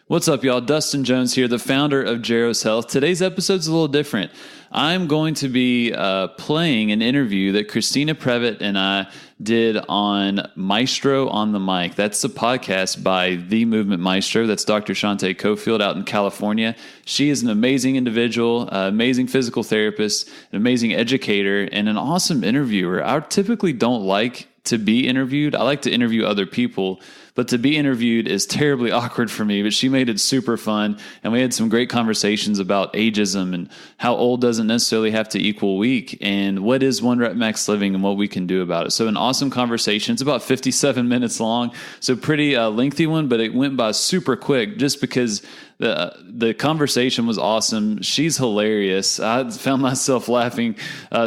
What's up, y'all? Dustin Jones here, the founder of GEROS Health. Today's episode's a little different. I'm going to be playing an interview that Christina Prevett and I did on Maestro on the Mic. That's the podcast by the Movement Maestro. That's Dr. Shante Cofield out in California. She is an amazing individual, amazing physical therapist, an amazing educator, and an awesome interviewer. I typically don't like to be interviewed. I like to interview other people, but to be interviewed is terribly awkward for me. But she made it super fun, and we had some great conversations about ageism and how old doesn't necessarily have to equal weak, and what is one rep max living and what we can do about it. So an awesome conversation. It's about 57 minutes long, so pretty lengthy one, but it went by super quick just because the conversation was awesome. She's hilarious. I found myself laughing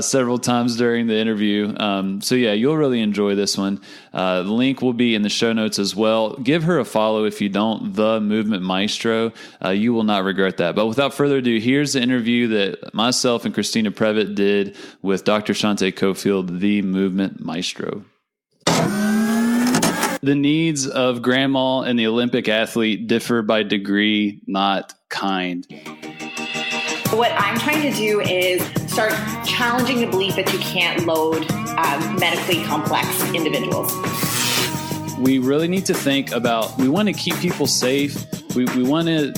several times during the interview. So yeah, you'll really enjoy this one. The link will be in the show notes as well. Give her a follow if you don't, The Movement Maestro. You will not regret that. But without further ado, here's the interview that myself and Christina Prevett did with Dr. Shante Cofield, The Movement Maestro. The needs of grandma and the Olympic athlete differ by degree, not kind. What I'm trying to do is start challenging the belief that you can't load medically complex individuals. We really need to think about, we want to keep people safe. We want to,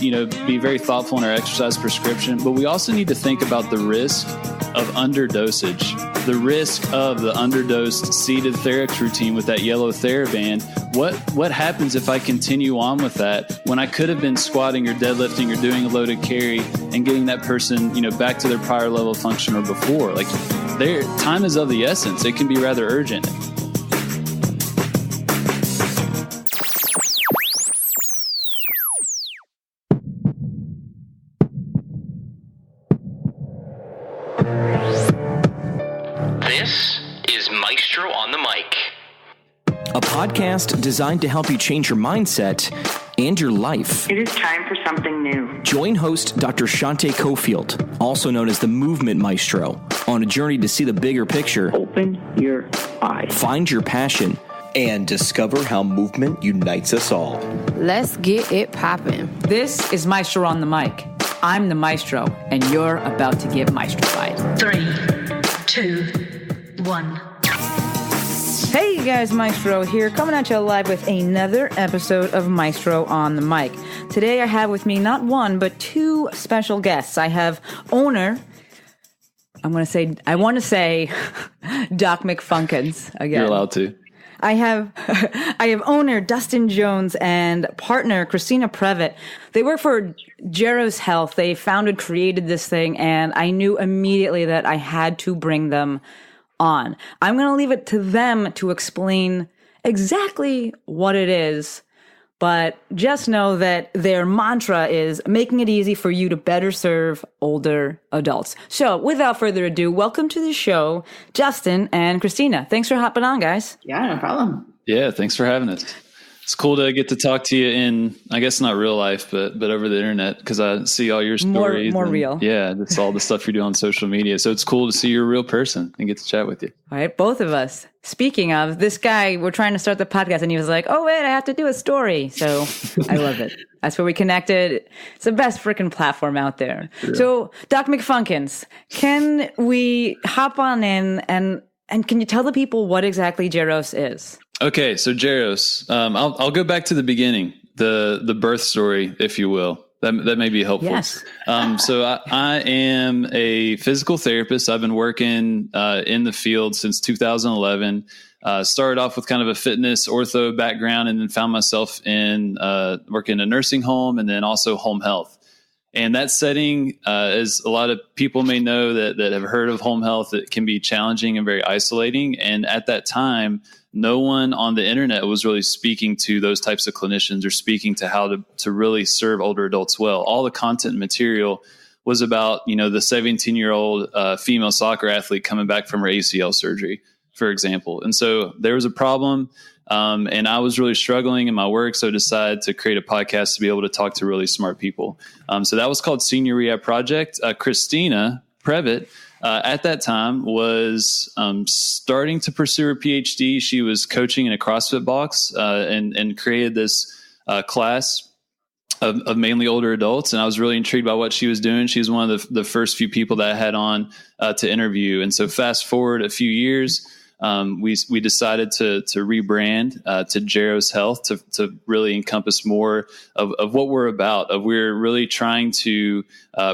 be very thoughtful in our exercise prescription, but we also need to think about the risk of underdosage, the risk of the underdosed seated Therex routine with that yellow TheraBand. What happens if I continue on with that when I could have been squatting or deadlifting or doing a loaded carry and getting that person, back to their prior level of function or before? Like, their time is of the essence. It can be rather urgent. This is Maestro on the Mic, a podcast designed to help you change your mindset and your life. It is time for something new. Join host Dr. Shante Cofield, also known as the Movement Maestro, on a journey to see the bigger picture. Open your eyes. Find your passion. And discover how movement unites us all. Let's get it poppin'. This is Maestro on the Mic. I'm the Maestro, and you're about to get maestrofied. 3, 2, 1. Hey you guys, Maestro here, coming at you live with another episode of Maestro on the Mic. Today I have with me not one, but two special guests. I have owner, I want to say Doc McFunkins again. You're allowed to. I have owner Dustin Jones and partner Christina Prevett. They work for GEROS Health. They created this thing, and I knew immediately that I had to bring them on. I'm going to leave it to them to explain exactly what it is, but just know that their mantra is making it easy for you to better serve older adults. So without further ado, welcome to the show, Justin and Christina. Thanks for hopping on, guys. Yeah, no problem. Yeah, thanks for having us. It's cool to get to talk to you in, I guess not real life, but over the internet, because I see all your stories. More real. Yeah, that's all the stuff you do on social media. So it's cool to see you're a real person and get to chat with you. All right, both of us. Speaking of, this guy, we're trying to start the podcast, and he was like, oh, wait, I have to do a story. So I love it. That's where we connected. It's the best freaking platform out there. Yeah. So, Doc McFunkins, can we hop on in and can you tell the people what exactly GEROS is? Okay, so GEROS, I'll go back to the beginning, the birth story, if you will. That may be helpful. Yes. So I am a physical therapist. I've been working in the field since 2011. Started off with kind of a fitness ortho background, and then found myself in working in a nursing home and then also home health. And that setting, as a lot of people may know that have heard of home health, it can be challenging and very isolating. And at that time, no one on the internet was really speaking to those types of clinicians or speaking to how to really serve older adults well. All the content and material was about, the 17-year-old female soccer athlete coming back from her ACL surgery, for example. And so there was a problem. And I was really struggling in my work, so I decided to create a podcast to be able to talk to really smart people. So that was called Senior Rehab Project. Christina Prevett, at that time, was starting to pursue her PhD. She was coaching in a CrossFit box and created this class of mainly older adults. And I was really intrigued by what she was doing. She was one of the first few people that I had on to interview. And so fast forward a few years, we decided to rebrand to GEROS Health to really encompass more of what we're about. We're really trying to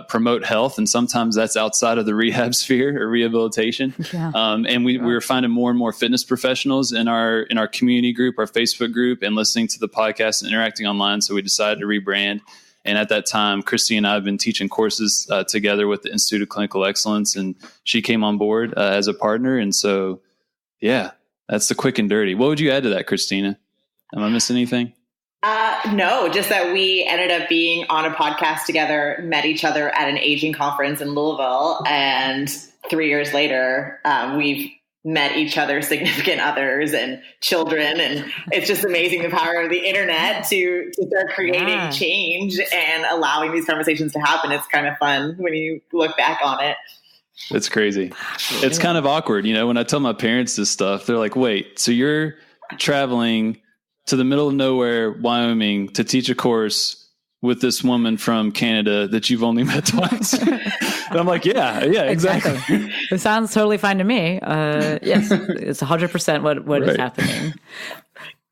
promote health, and sometimes that's outside of the rehab sphere or rehabilitation. Yeah. And we were finding more and more fitness professionals in our community group, our Facebook group, and listening to the podcast and interacting online. So we decided to rebrand. And at that time, Christy and I have been teaching courses together with the Institute of Clinical Excellence, and she came on board as a partner. And so, yeah, that's the quick and dirty. What would you add to that, Christina? Am I missing anything? No, just that we ended up being on a podcast together, met each other at an aging conference in Louisville. And 3 years later, we've met each other's significant others and children. And it's just amazing the power of the internet to start creating change and allowing these conversations to happen. It's kind of fun when you look back on it. It's crazy. It's kind of awkward. When I tell my parents this stuff, they're like, wait, so you're traveling to the middle of nowhere, Wyoming, to teach a course with this woman from Canada that you've only met twice? And I'm like, yeah, exactly. It sounds totally fine to me. Yes, it's 100% what is happening.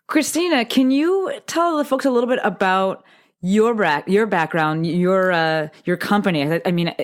Christina, can you tell the folks a little bit about your background, your company? I mean,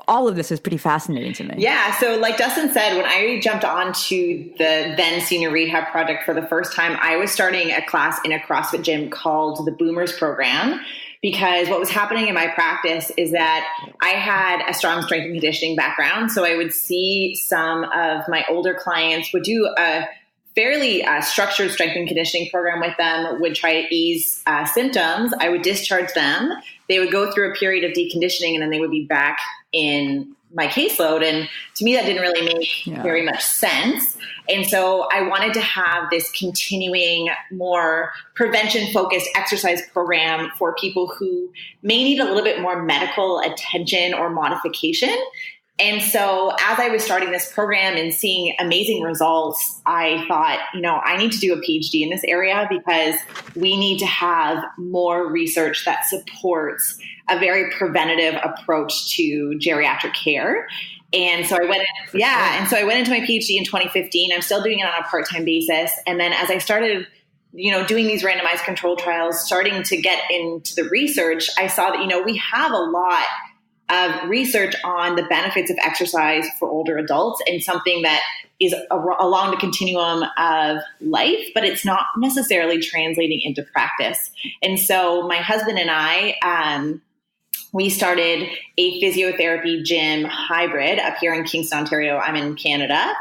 all of this is pretty fascinating to me. Yeah. So like Dustin said, when I jumped onto the then senior rehab project for the first time, I was starting a class in a CrossFit gym called the Boomers Program, because what was happening in my practice is that I had a strong strength and conditioning background. So I would see some of my older clients would do a fairly structured strength and conditioning program with them, would try to ease symptoms. I would discharge them. They would go through a period of deconditioning, and then they would be back in my caseload. And to me, that didn't really make very much sense. And so I wanted to have this continuing, more prevention-focused exercise program for people who may need a little bit more medical attention or modification. And so as I was starting this program and seeing amazing results, I thought, I need to do a PhD in this area, because we need to have more research that supports a very preventative approach to geriatric care. And so I went into my PhD in 2015. I'm still doing it on a part-time basis. And then as I started, doing these randomized control trials, starting to get into the research, I saw that, we have a lot of research on the benefits of exercise for older adults, and something that is along the continuum of life, but it's not necessarily translating into practice. And so my husband and I, we started a physiotherapy gym hybrid up here in Kingston, Ontario. I'm in Canada.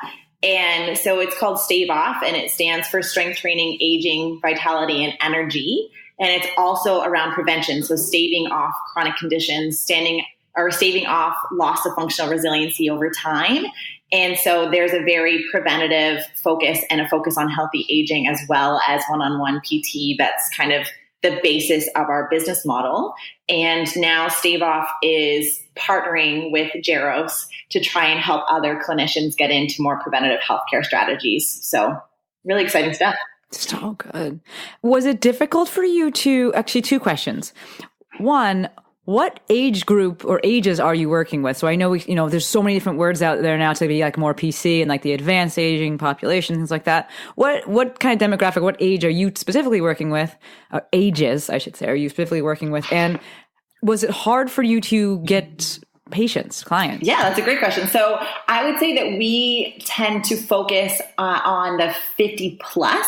And so it's called Stave Off, and it stands for Strength Training, Aging, Vitality, and Energy. And it's also around prevention. So staving off chronic conditions, staving off loss of functional resiliency over time. And so there's a very preventative focus and a focus on healthy aging, as well as one-on-one PT. That's kind of the basis of our business model. And now Stave Off is partnering with GEROS to try and help other clinicians get into more preventative healthcare strategies. So really exciting stuff. So good. Was it difficult for you actually, two questions. One, what age group or ages are you working with? So I know there's so many different words out there now to be like more PC and like the advanced aging population, things like that. What kind of demographic, what age are you specifically working with? Ages, I should say, are you specifically working with? And was it hard for you to get clients? Yeah, that's a great question. So I would say that we tend to focus on the 50 plus.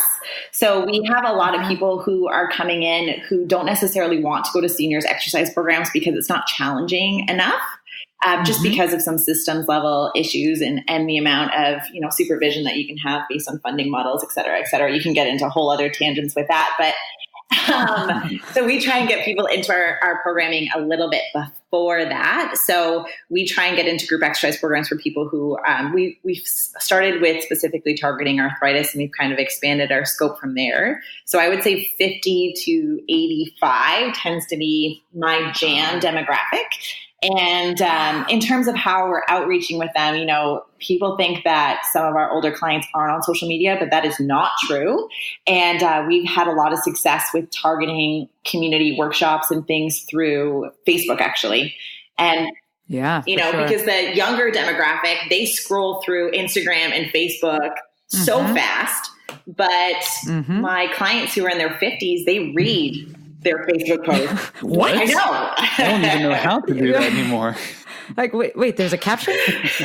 So we have a lot of people who are coming in who don't necessarily want to go to seniors exercise programs because it's not challenging enough. Just because of some systems level issues and the amount of, supervision that you can have based on funding models, et cetera, et cetera. You can get into whole other tangents with that. But so we try and get people into our programming a little bit before that. So we try and get into group exercise programs for people who we've started with specifically targeting arthritis, and we've kind of expanded our scope from there. So I would say 50 to 85 tends to be my jam demographic. And in terms of how we're outreaching with them, you know, people think that some of our older clients aren't on social media, but that is not true. And we've had a lot of success with targeting community workshops and things through Facebook, actually. And yeah, you know, sure. because the younger demographic, they scroll through Instagram and Facebook so fast. But my clients who are in their 50s, they read their Facebook posts. What? I know. I don't even know how to do that anymore. Like, wait, there's a caption?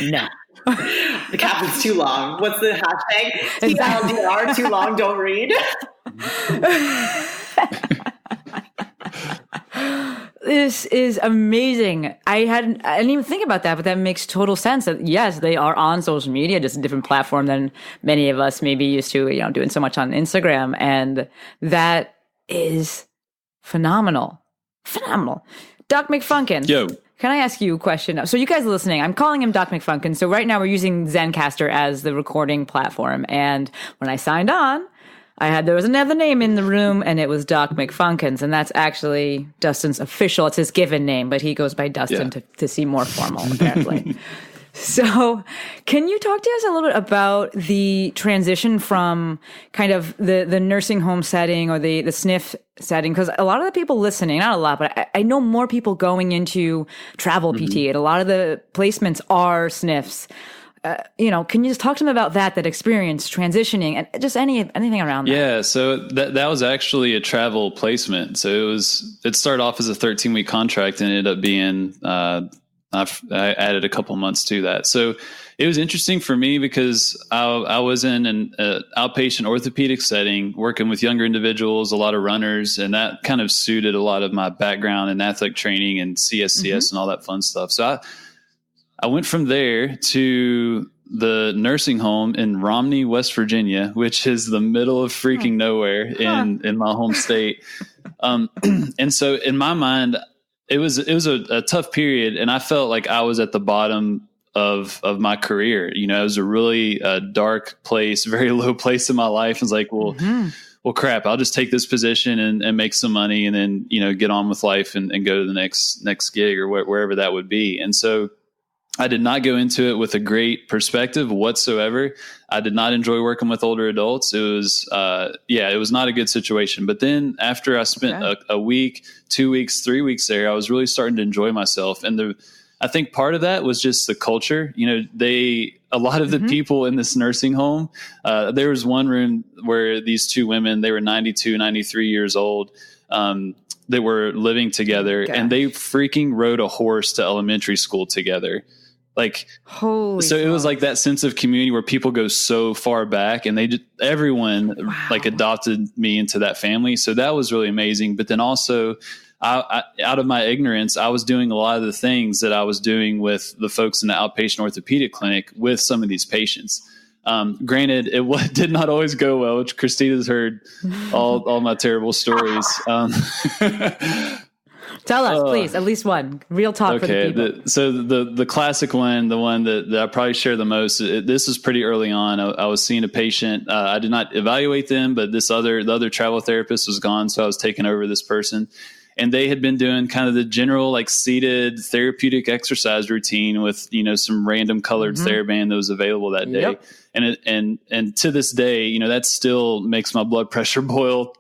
No. The caption's too long. What's the hashtag? TLDR, too long, don't read. This is amazing. I didn't even think about that, but that makes total sense. That yes, they are on social media, just a different platform than many of us may be used to, you know, doing so much on Instagram. And that is phenomenal. Doc McFunkin. Yo. Can I ask you a question? So you guys are listening. I'm calling him Doc McFunkin. So right now we're using Zencastr as the recording platform. And when I signed on, there was another name in the room, and it was Doc McFunkins, and that's actually Dustin's official. It's his given name, but he goes by Dustin to seem more formal, apparently. So can you talk to us a little bit about the transition from kind of the nursing home setting or the SNF setting? Because a lot of the people listening, not a lot, but I know more people going into travel PT, and a lot of the placements are SNFs. You know, can you just talk to them about that experience transitioning and just anything around that? Yeah. So that was actually a travel placement. So it started off as a 13-week contract and ended up being, I added a couple months to that. So it was interesting for me because I was in an outpatient orthopedic setting working with younger individuals, a lot of runners, and that kind of suited a lot of my background in athletic training and CSCS and all that fun stuff. So I went from there to the nursing home in Romney, West Virginia, which is the middle of freaking nowhere in my home state. And so in my mind, it was a tough period, and I felt like I was at the bottom of my career. You know, it was a really dark place, very low place in my life. I was like, well, crap, I'll just take this position and make some money and then, you know, get on with life and go to the next gig or wherever that would be. And so I did not go into it with a great perspective whatsoever. I did not enjoy working with older adults. It was, it was not a good situation. But then after I spent a week, 2 weeks, 3 weeks there, I was really starting to enjoy myself. And I think part of that was just the culture. You know, a lot of the people in this nursing home, there was one room where these two women, they were 92, 93 years old. They were living together and they freaking rode a horse to elementary school together. Like, holy so God. It was like that sense of community where people go so far back and everyone like adopted me into that family. So that was really amazing. But then also I, out of my ignorance, I was doing a lot of the things that I was doing with the folks in the outpatient orthopedic clinic with some of these patients. Granted, it did not always go well, which Christina's heard all my terrible stories. Tell us, please, at least one. Real talk for the people. So the classic one, the one that I probably share the most, this was pretty early on. I was seeing a patient. I did not evaluate them, but the other travel therapist was gone, so I was taking over this person. And they had been doing kind of the general like seated therapeutic exercise routine with, you know, some random colored TheraBand that was available that day. Yep. And to this day, you know, that still makes my blood pressure boil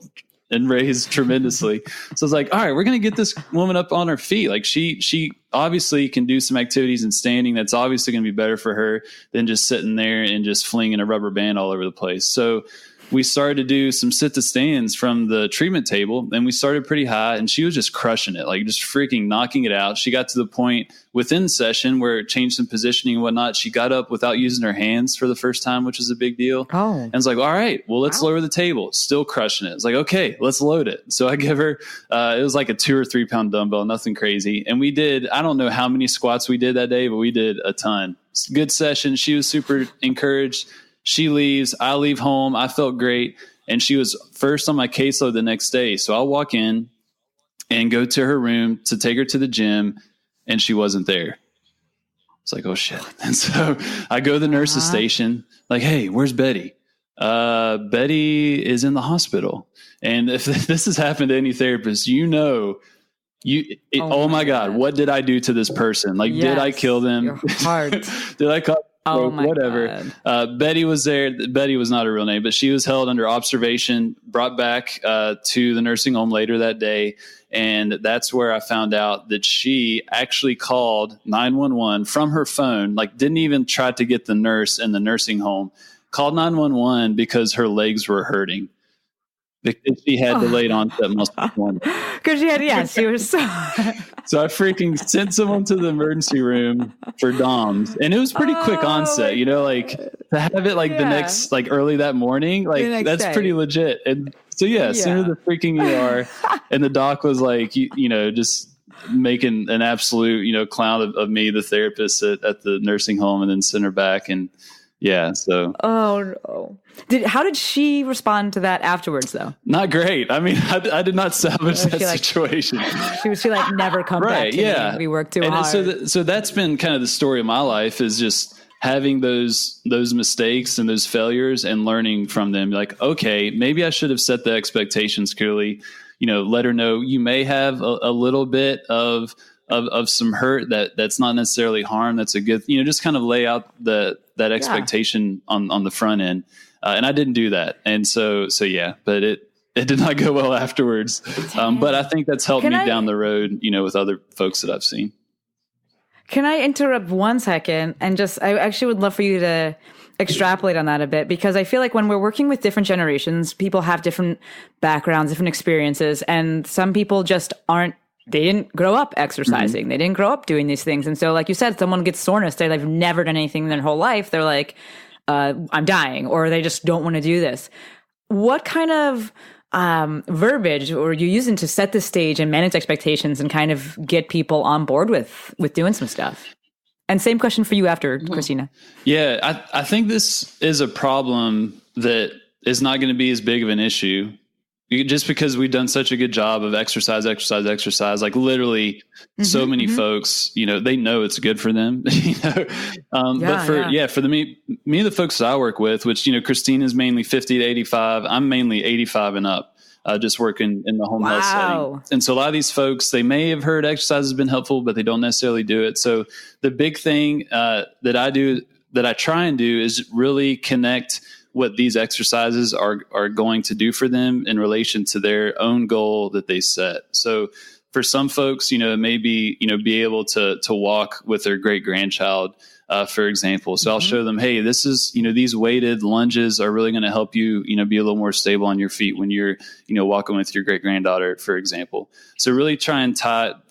and raise tremendously. So I was like, all right, we're going to get this woman up on her feet. Like she obviously can do some activities and standing. That's obviously going to be better for her than just sitting there and just flinging a rubber band all over the place. So we started to do some sit to stands from the treatment table, and we started pretty high, and she was just crushing it, like just freaking knocking it out. She got to the point within the session where it changed some positioning and whatnot. She got up without using her hands for the first time, which is a big deal. And it's like, all right, well, let's lower the table. Still crushing it. It's like, okay, let's load it. So I give her, it was like a 2 or 3 pound dumbbell, nothing crazy. And we did, I don't know how many squats we did that day, but we did a ton. Good session. She was super encouraged. She leaves, I leave home. I felt great. And she was first on my caseload the next day. So I'll walk in and go to her room to take her to the gym, and she wasn't there. It's like, oh shit. And so I go to the nurse's station, like, hey, where's Betty? Betty is in the hospital. And if this has happened to any therapist, you know, Oh my God, what did I do to this person? Like, did I kill them? Your heart. Did I cause whatever? God. Betty was there. Betty was not a real name, but she was held under observation, brought back to the nursing home later that day. And that's where I found out that she actually called 911 from her phone, like didn't even try to get the nurse in the nursing home, called 911 because her legs were hurting. Because she had delayed onset muscle trauma. Because she was so... So I freaking sent someone to the emergency room for DOMS. And it was pretty quick onset, like to have it like the next, like early that morning, like that's day. Pretty legit. And so, sent her to the freaking ER. And the doc was like, just making an absolute, clown of me, the therapist at the nursing home, and then sent her back. And so. Oh, no. How did she respond to that afterwards, though? Not great. I mean, I did not salvage that situation. She like never come back to me. We worked too hard. So that's been kind of the story of my life, is just having those mistakes and those failures and learning from them. Like, okay, maybe I should have set the expectations clearly. Let her know you may have a little bit of some hurt that's not necessarily harm. That's a good, just kind of lay out that expectation on the front end. And I didn't do that. And so but it did not go well afterwards. But I think that's helped me down the road, with other folks that I've seen. Can I interrupt 1 second and I actually would love for you to extrapolate on that a bit, because I feel like when we're working with different generations, people have different backgrounds, different experiences, and some people just they didn't grow up exercising. Mm-hmm. They didn't grow up doing these things. And so, like you said, someone gets soreness, they've never done anything in their whole life. They're like, I'm dying, or they just don't want to do this. What kind of verbiage are you using to set the stage and manage expectations and kind of get people on board with doing some stuff? And same question for you after, Christina. Yeah, I think this is a problem that is not going to be as big of an issue. Just because we've done such a good job of exercise, like literally so many folks, they know it's good for them, but for me and the folks that I work with, which, Christina's mainly 50 to 85, I'm mainly 85 and up, just working in the home health setting. And so a lot of these folks, they may have heard exercise has been helpful, but they don't necessarily do it. So the big thing that I try and do is really connect what these exercises are going to do for them in relation to their own goal that they set. So for some folks, maybe, be able to walk with their great grandchild, for example. So I'll show them, hey, this is, these weighted lunges are really going to help you, be a little more stable on your feet when you're, walking with your great granddaughter, for example. So really try and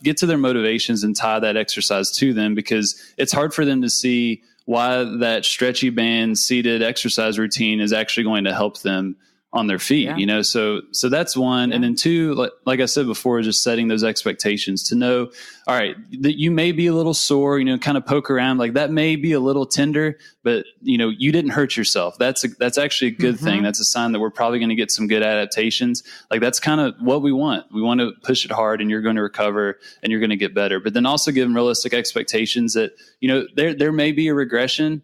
get to their motivations and tie that exercise to them, because it's hard for them to see why that stretchy band seated exercise routine is actually going to help them on their feet, so that's one. And then two, like I said before, just setting those expectations to know, all right, that you may be a little sore, kind of poke around, like that may be a little tender, but you didn't hurt yourself. That's actually a good thing. That's a sign that we're probably going to get some good adaptations. Like that's kind of what we want. We want to push it hard, and you're going to recover and you're going to get better, but then also give them realistic expectations that, there may be a regression,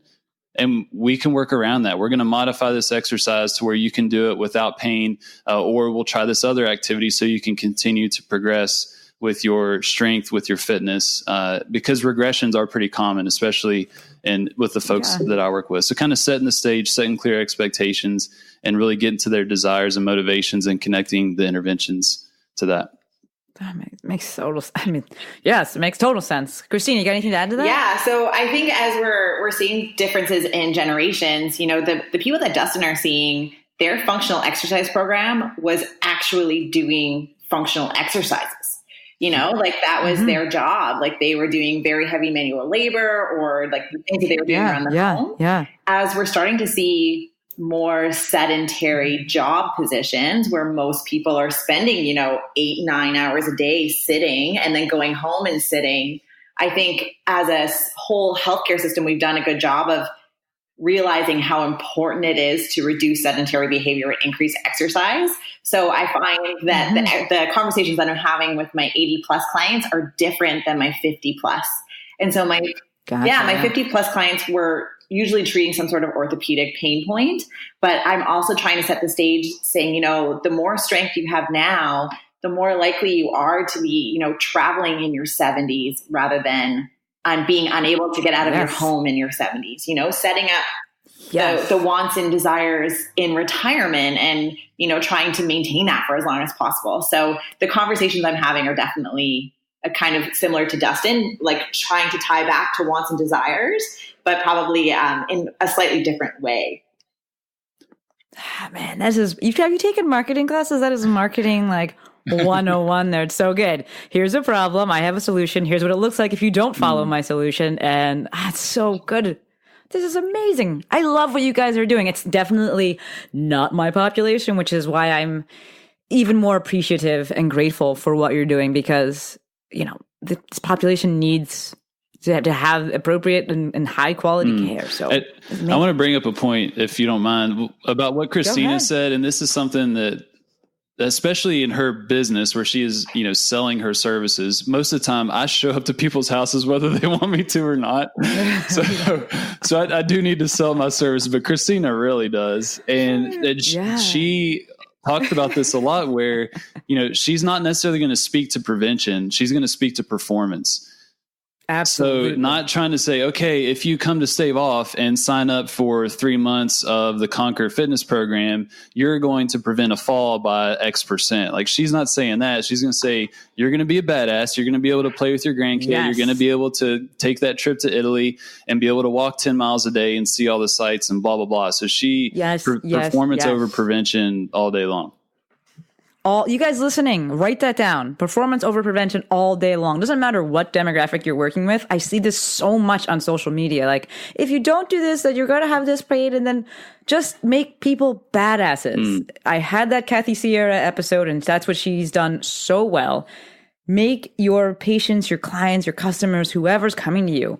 and we can work around that. We're going to modify this exercise to where you can do it without pain, or we'll try this other activity so you can continue to progress with your strength, with your fitness, because regressions are pretty common, especially with the folks that I work with. So kind of setting the stage, setting clear expectations, and really getting to their desires and motivations and connecting the interventions to that. That makes total. Yes, it makes total sense. Christina, you got anything to add to that? Yeah. So I think as we're seeing differences in generations, the people that Dustin are seeing, their functional exercise program was actually doing functional exercises. Like that was their job. Like they were doing very heavy manual labor, or like the things that they were doing around the home. Yeah. As we're starting to see more sedentary job positions where most people are spending, 8-9 hours a day sitting and then going home and sitting. I think as a whole healthcare system, we've done a good job of realizing how important it is to reduce sedentary behavior and increase exercise. So I find that the conversations that I'm having with my 80 plus clients are different than my 50 plus. And so my 50 plus clients were usually treating some sort of orthopedic pain point, but I'm also trying to set the stage saying, the more strength you have now, the more likely you are to be, traveling in your 70s rather than on being unable to get out of your home in your 70s, setting up the wants and desires in retirement and, trying to maintain that for as long as possible. So the conversations I'm having are definitely kind of similar to Dustin, like trying to tie back to wants and desires, but probably in a slightly different way. Man, have you taken marketing classes? That is marketing like 101 there. It's so good. Here's a problem. I have a solution. Here's what it looks like if you don't follow my solution. And it's so good. This is amazing. I love what you guys are doing. It's definitely not my population, which is why I'm even more appreciative and grateful for what you're doing because, this population needs to have appropriate and high quality care. So I want to bring up a point, if you don't mind, about what Christina said. And this is something that, especially in her business where she is, selling her services, most of the time I show up to people's houses, whether they want me to or not. So I do need to sell my service, but Christina really does. And she talked about this a lot where, she's not necessarily going to speak to prevention. She's going to speak to performance. Absolutely. So not trying to say, okay, if you come to Stave Off and sign up for 3 months of the Conquer Fitness program, you're going to prevent a fall by X%. Like she's not saying that. She's going to say, you're going to be a badass. You're going to be able to play with your grandkid. Yes. You're going to be able to take that trip to Italy and be able to walk 10 miles a day and see all the sights and blah, blah, blah. So performance over prevention all day long. All you guys listening, write that down. Performance over prevention all day long. Doesn't matter what demographic you're working with. I see this so much on social media. Like, if you don't do this, then you're going to have this paid, and then just make people badasses. I had that Kathy Sierra episode, and that's what she's done so well. Make your patients, your clients, your customers, whoever's coming to you,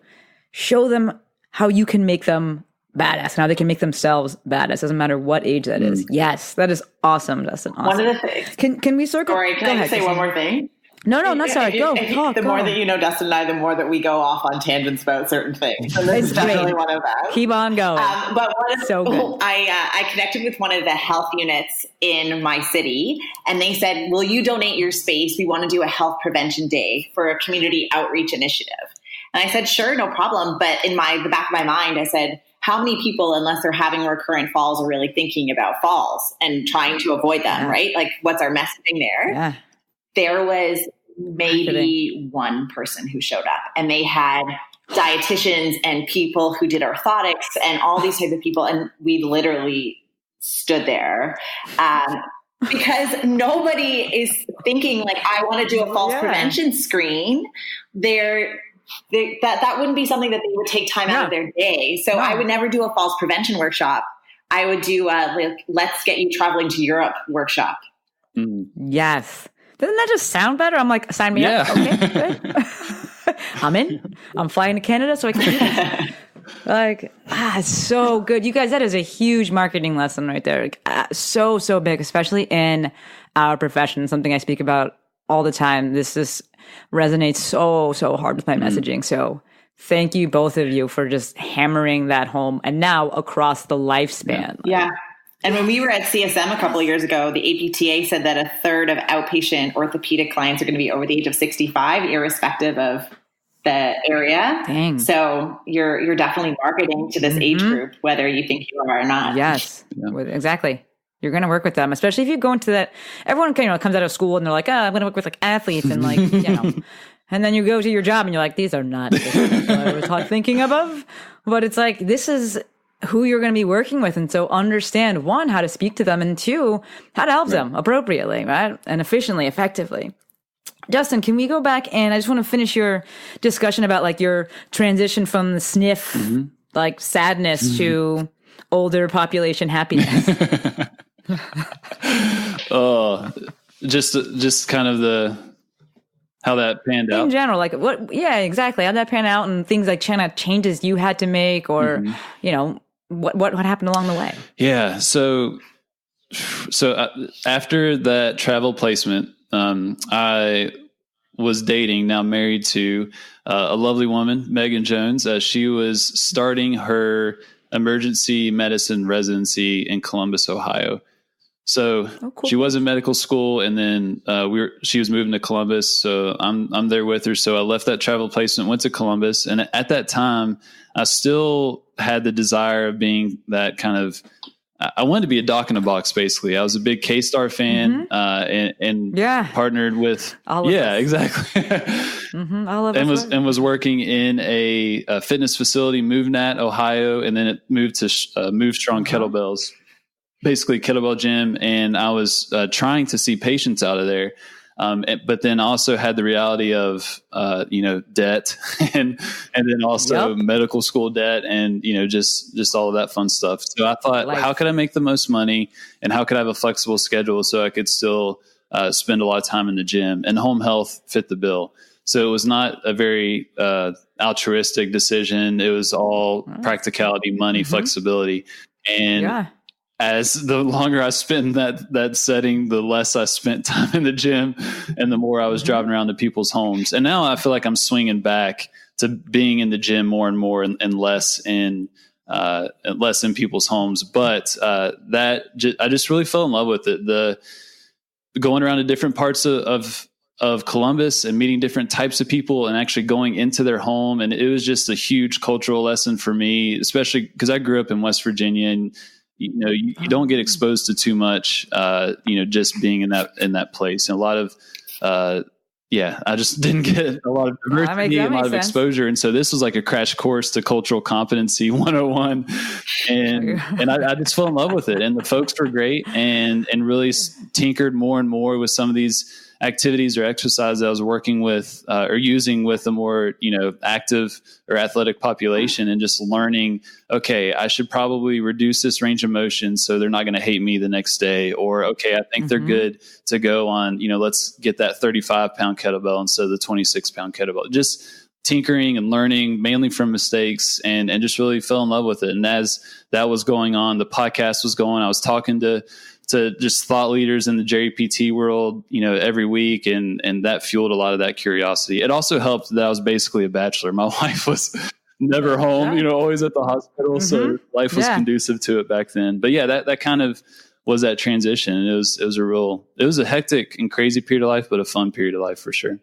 show them how you can make them badass and how they can make themselves badass. Doesn't matter what age that is. Yes, that is awesome, Dustin. Awesome. One of the things. Can we circle? Sorry, can I just say one more thing? No, not sorry. Go. The more that you know Dustin and I, the more that we go off on tangents about certain things. So this is definitely one of them. Keep on going. But so good. I connected with one of the health units in my city, and they said, "Will you donate your space? We want to do a health prevention day for a community outreach initiative." And I said, "Sure, no problem." But in the back of my mind, I said, how many people, unless they're having recurrent falls, are really thinking about falls and trying to avoid them, right? Like, what's our messaging there? Yeah. There was maybe one person who showed up, and they had dietitians and people who did orthotics and all these types of people. And we literally stood there because nobody is thinking like, I want to do a falls prevention screen. That wouldn't be something that they would take time out of their day. So I would never do a falls prevention workshop. I would do let's get you traveling to Europe workshop. Yes. Doesn't that just sound better? I'm like, sign me up. Okay, good. I'm in. I'm flying to Canada so I can do this. Like, it's so good. You guys, that is a huge marketing lesson right there. So big, especially in our profession. Something I speak about all the time. This resonates so hard with my messaging. So thank you, both of you, for just hammering that home, and now across the lifespan. Yeah. And when we were at CSM a couple of years ago, the APTA said that a third of outpatient orthopedic clients are going to be over the age of 65, irrespective of the area. Dang. So you're definitely marketing to this age group, whether you think you are or not. Yes, exactly. You're going to work with them, especially if you go into that. Everyone comes out of school and they're like, I'm going to work with like athletes and like, and then you go to your job and you're like, these are not what I was thinking above. But it's like, this is who you're going to be working with. And so understand, one, how to speak to them, and two, how to help them appropriately, right? And efficiently, effectively. Dustin, can we go back, and I just want to finish your discussion about like your transition from the sniff, like sadness to older population happiness. Just kind of how that panned out in general, like what? Yeah, exactly. How that panned out, and things like changes you had to make, or what happened along the way. Yeah. So after that travel placement, I was dating, now married to a lovely woman, Megan Jones. She was starting her emergency medicine residency in Columbus, Ohio. So cool. she was in medical school, and then she was moving to Columbus. So I'm there with her. So I left that travel placement, went to Columbus, and at that time, I still had the desire of being that kind of. I wanted to be a doc in a box. Basically, I was a big K-Star fan, and partnered with. Exactly. All of us was working in a fitness facility, MoveNat, Ohio, and then it moved to Move Strong Kettlebells. Basically kettlebell gym. And I was trying to see patients out of there. But then also had the reality of, debt and then also medical school debt and, just all of that fun stuff. So I thought, how could I make the most money and how could I have a flexible schedule so I could still spend a lot of time in the gym, and home health fit the bill. So it was not a very altruistic decision. It was all practicality, money, flexibility. And as the longer I spent in that setting, the less I spent time in the gym and the more I was driving around to people's homes. And now I feel like I'm swinging back to being in the gym more and more and less in people's homes. But I just really fell in love with it. The going around to different parts of Columbus and meeting different types of people and actually going into their home. And it was just a huge cultural lesson for me, especially because I grew up in West Virginia, and you don't get exposed to too much, just being in that place. And a lot of, I just didn't get a lot of diversity and a lot of exposure. And so this was like a crash course to cultural competency 101. And I just fell in love with it. And the folks were great and really tinkered more and more with some of these activities or exercises I was working with or using with a more, active or athletic population, and just learning, okay, I should probably reduce this range of motion so they're not going to hate me the next day. Or, okay, I think they're good to go on, let's get that 35-pound kettlebell instead of the 26-pound kettlebell. Just tinkering and learning mainly from mistakes, and just really fell in love with it. And as that was going on, the podcast was going, I was talking to just thought leaders in the JPT world, every week. And that fueled a lot of that curiosity. It also helped that I was basically a bachelor. My wife was never home, always at the hospital. So life was conducive to it back then. But that kind of was that transition. And it was a hectic and crazy period of life, but a fun period of life for sure.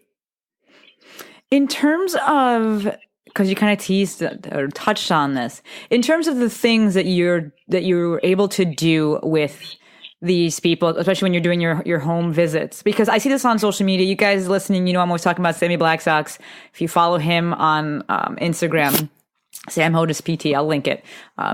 In terms of, because you kind of teased or touched on this, in terms of the things that you're able to do with these people, especially when you're doing your home visits, because I see this on social media. You guys listening, I'm always talking about Sammy Black Sox. If you follow him on Instagram, Sam Hodis PT, I'll link it.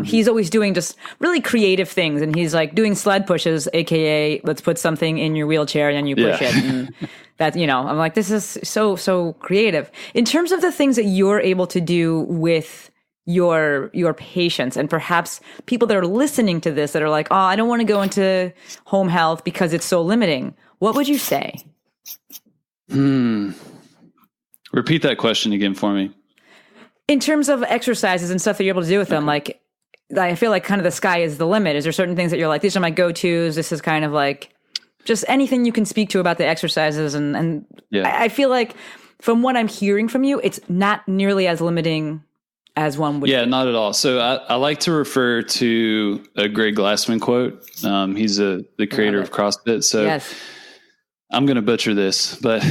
He's always doing just really creative things, and he's like doing sled pushes, aka let's put something in your wheelchair and you push it. And that, I'm like, this is so creative. In terms of the things that you're able to do with your patients, and perhaps people that are listening to this that are like, oh, I don't want to go into home health because it's so limiting, what would you say? Repeat that question again for me. In terms of exercises and stuff that you're able to do with them, like, I feel like kind of the sky is the limit. Is there certain things that you're like, these are my go-tos? This is kind of like just anything you can speak to about the exercises. And I feel like from what I'm hearing from you, it's not nearly as limiting as one would. Yeah, not at all. So I like to refer to a Greg Glassman quote. He's the creator of CrossFit. So I'm going to butcher this, but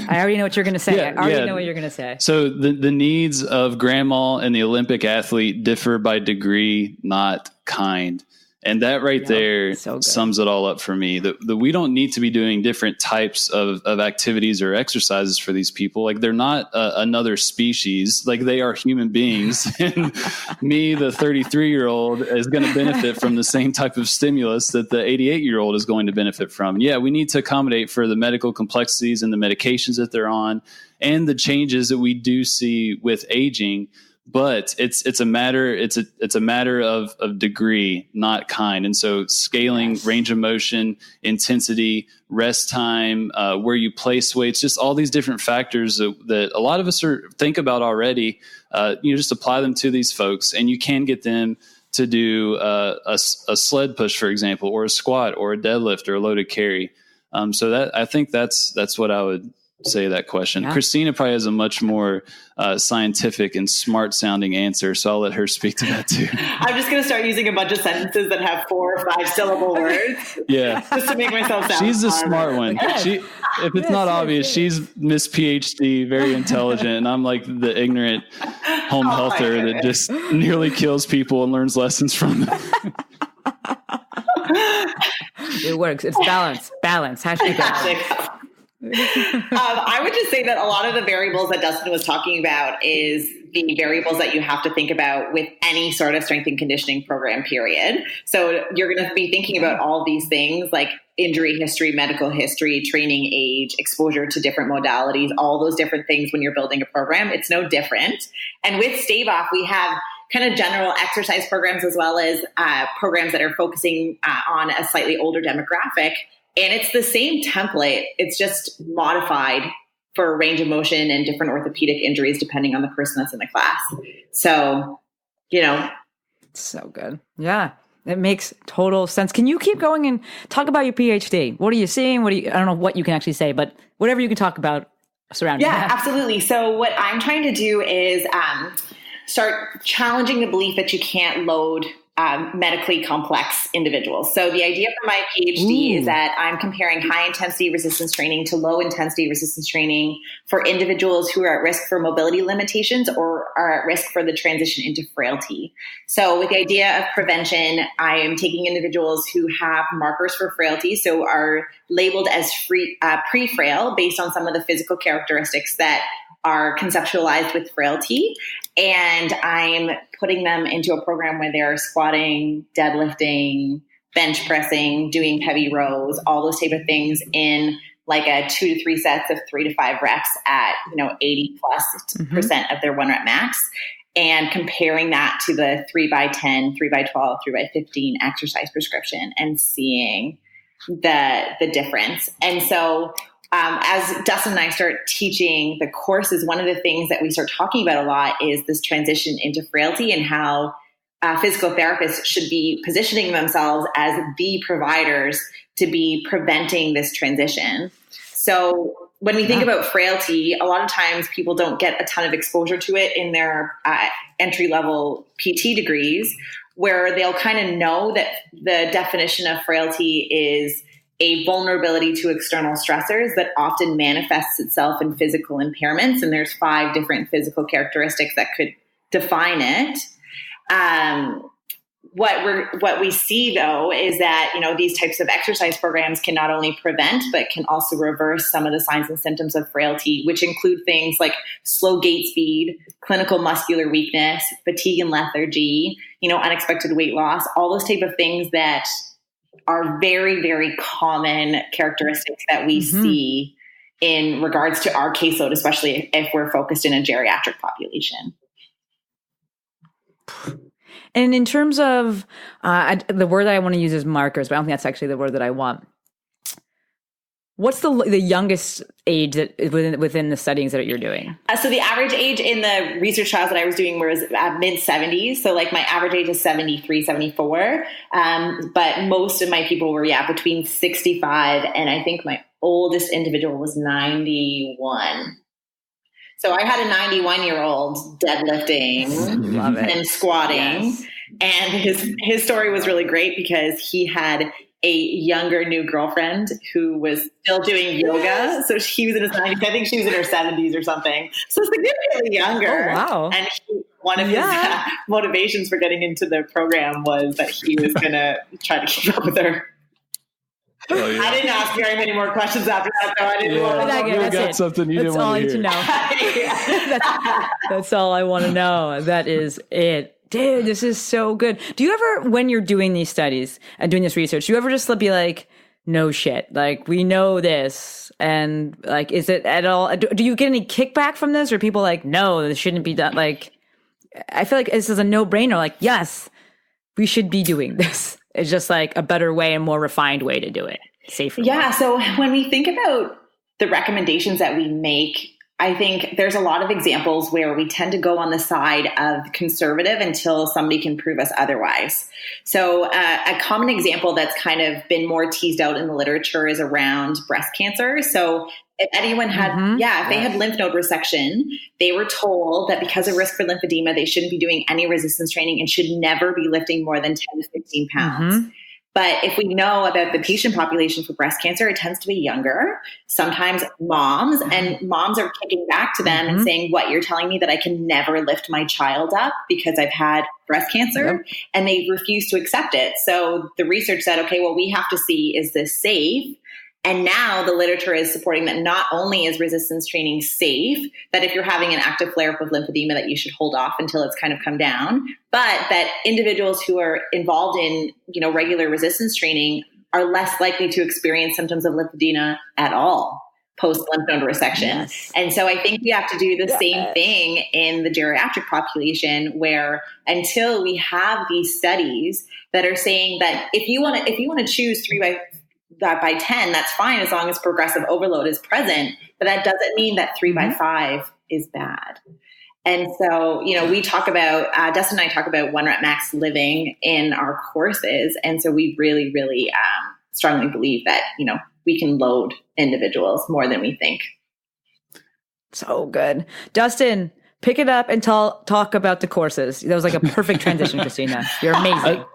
I already know what you're going to say. I already know what you're going to say. So the needs of grandma and the Olympic athlete differ by degree, not kind. And that right there sums it all up for me. We don't need to be doing different types of activities or exercises for these people. Like, they're not another species. Like, they are human beings. And me, the 33-year-old, is going to benefit from the same type of stimulus that the 88-year-old is going to benefit from. Yeah, we need to accommodate for the medical complexities and the medications that they're on and the changes that we do see with aging. But it's a matter of degree, not kind. And so scaling range of motion, intensity, rest time, where you place weights, just all these different factors that a lot of us think about already. Just apply them to these folks, and you can get them to do a sled push, for example, or a squat, or a deadlift, or a loaded carry. So that, I think that's what I would say that question. Yeah. Christina probably has a much more scientific and smart sounding answer, so I'll let her speak to that too. I'm just going to start using a bunch of sentences that have 4 or 5 syllable words. Yeah. Just to make myself sound She's the smart one. If it's not obvious, she's Miss PhD, very intelligent, and I'm like the ignorant home healther that just nearly kills people and learns lessons from them. It works. It's balance. Hashtag balance. I would just say that a lot of the variables that Dustin was talking about is the variables that you have to think about with any sort of strength and conditioning program, period. So you're going to be thinking about all these things like injury history, medical history, training age, exposure to different modalities, all those different things when you're building a program. It's no different. And with Stave Off, we have kind of general exercise programs as well as programs that are focusing on a slightly older demographic. And it's the same template. It's just modified for range of motion and different orthopedic injuries, depending on the person that's in the class. So, It's so good. Yeah, it makes total sense. Can you keep going and talk about your PhD? What are you seeing? I don't know what you can actually say, but whatever you can talk about surrounding that. Yeah, absolutely. So what I'm trying to do is start challenging the belief that you can't load medically complex individuals. So the idea for my PhD is that I'm comparing high intensity resistance training to low intensity resistance training for individuals who are at risk for mobility limitations or are at risk for the transition into frailty. So with the idea of prevention, I am taking individuals who have markers for frailty, so are labeled as pre-frail based on some of the physical characteristics that are conceptualized with frailty. And I'm putting them into a program where they're squatting, deadlifting, bench pressing, doing heavy rows, all those type of things in like a 2 to 3 sets of 3 to 5 reps at, 80+% of their 1 rep max, and comparing that to the 3x10, 3x12, 3x15 exercise prescription and seeing the difference. And so as Dustin and I start teaching the courses, one of the things that we start talking about a lot is this transition into frailty and how physical therapists should be positioning themselves as the providers to be preventing this transition. So when we think about frailty, a lot of times people don't get a ton of exposure to it in their entry-level PT degrees, where they'll kind of know that the definition of frailty is a vulnerability to external stressors that often manifests itself in physical impairments. And there's 5 different physical characteristics that could define it. What we see though is that, these types of exercise programs can not only prevent, but can also reverse some of the signs and symptoms of frailty, which include things like slow gait speed, clinical muscular weakness, fatigue and lethargy, unexpected weight loss, all those type of things that are very, very common characteristics that we see in regards to our caseload, especially if we're focused in a geriatric population. And in terms of the word that I want to use is markers, but I don't think that's actually the word that I want. What's the youngest age that within the studies that you're doing? So the average age in the research trials that I was doing was mid-70s. So like my average age is 73, 74. But most of my people were, between 65. And I think my oldest individual was 91. So I had a 91-year-old deadlifting and squatting. Yes. And his story was really great because he had a younger new girlfriend who was still doing yoga. So he was in his 90s. I think she was in her 70s or something. So significantly younger. Oh, wow. And one of his motivations for getting into the program was that he was going to try to keep up with her. Oh, yeah. I didn't ask very many more questions after that, though. I didn't you got something you didn't want to hear. That's all I want to know. That is it. Dude, this is so good. Do you ever, when you're doing these studies and doing this research, do you ever just be like, no shit, like we know this, and like, is it at all, do you get any kickback from this, or people like, no, this shouldn't be done? Like, I feel like this is a no-brainer. Like, yes, we should be doing this. It's just like a better way and more refined way to do it safely. Yeah. So when we think about the recommendations that we make, I think there's a lot of examples where we tend to go on the side of conservative until somebody can prove us otherwise. So a common example that's kind of been more teased out in the literature is around breast cancer. So if anyone had, if they had lymph node resection, they were told that because of risk for lymphedema, they shouldn't be doing any resistance training and should never be lifting more than 10 to 15 pounds. But if we know about the patient population for breast cancer, it tends to be younger, sometimes moms, and moms are kicking back to them and saying, what, you're telling me that I can never lift my child up because I've had breast cancer? And they refuse to accept it. So the research said, okay, well, we have to see, is this safe? And now the literature is supporting that not only is resistance training safe, that if you're having an active flare-up of lymphedema, that you should hold off until it's kind of come down, but that individuals who are involved in, regular resistance training are less likely to experience symptoms of lymphedema at all post lymph node resection. And so I think we have to do the same thing in the geriatric population, where until we have these studies that are saying that if you want to choose 3 by 10, that's fine as long as progressive overload is present, but that doesn't mean that 3 by 5 is bad. And so, we talk about, Dustin and I talk about 1 rep max living in our courses. And so we really, really strongly believe that, we can load individuals more than we think. So good. Dustin, pick it up and talk about the courses. That was like a perfect transition, Christina. You're amazing.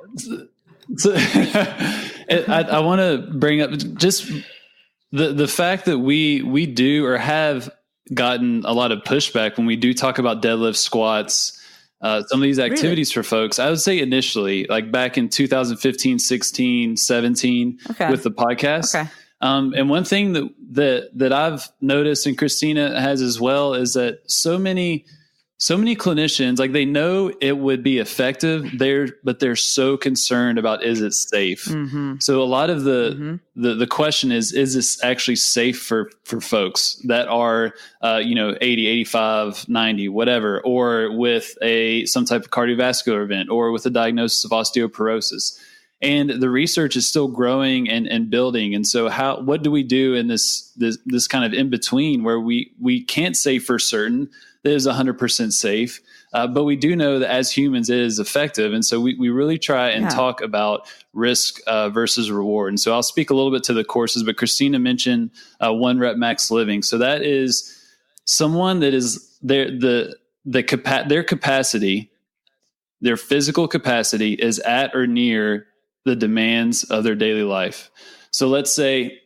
I want to bring up just the fact that we do or have gotten a lot of pushback when we do talk about deadlift, squats, some of these activities for folks. I would say initially, like back in 2015, 16, 17 with the podcast. And one thing that I've noticed, and Christina has as well, is that so many clinicians, like, they know it would be effective but they're so concerned about, is it safe? So a lot of the question is this actually safe for folks that are, 80, 85, 90, whatever, or with some type of cardiovascular event, or with a diagnosis of osteoporosis. And the research is still growing and building. And so what do we do in this kind of in between, where we can't say for certain that is 100% safe, but we do know that as humans it is effective. And so we really try and talk about risk versus reward. And so I'll speak a little bit to the courses, but Christina mentioned 1 rep max living. So that is someone that is their capacity, their physical capacity is at or near the demands of their daily life. So let's say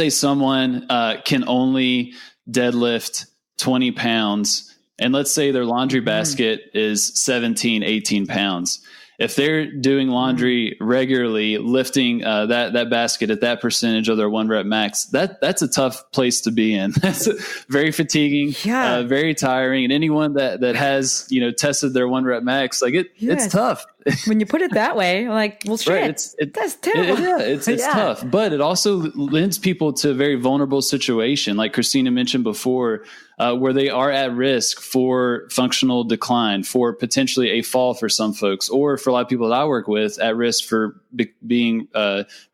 someone can only deadlift 20 pounds, and let's say their laundry basket is 17, 18 pounds. If they're doing laundry regularly, lifting that basket at that percentage of their 1 rep max, that's a tough place to be in. That's very fatiguing, very tiring. And anyone that has tested their 1 rep max, like it's tough. When you put it that way, like, well, shit, right, that's terrible. It's tough, but it also lends people to a very vulnerable situation, like Christina mentioned before, where they are at risk for functional decline, for potentially a fall for some folks, or for a lot of people that I work with, at risk for being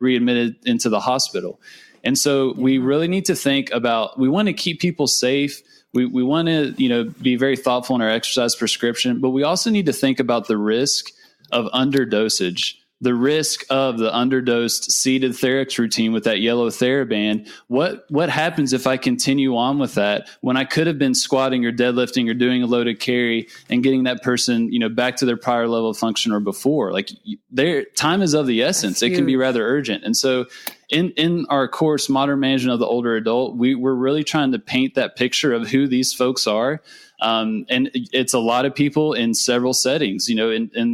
readmitted into the hospital. And so we really need to think about, we want to keep people safe. We want to, be very thoughtful in our exercise prescription, but we also need to think about the risk of underdosage, the risk of the underdosed seated Therex routine with that yellow TheraBand. What happens if I continue on with that when I could have been squatting or deadlifting or doing a loaded carry and getting that person, back to their prior level of function or before? Like, their time is of the essence. It can be rather urgent. And so in our course, Modern Management of the Older Adult, we're really trying to paint that picture of who these folks are. And it's a lot of people in several settings, in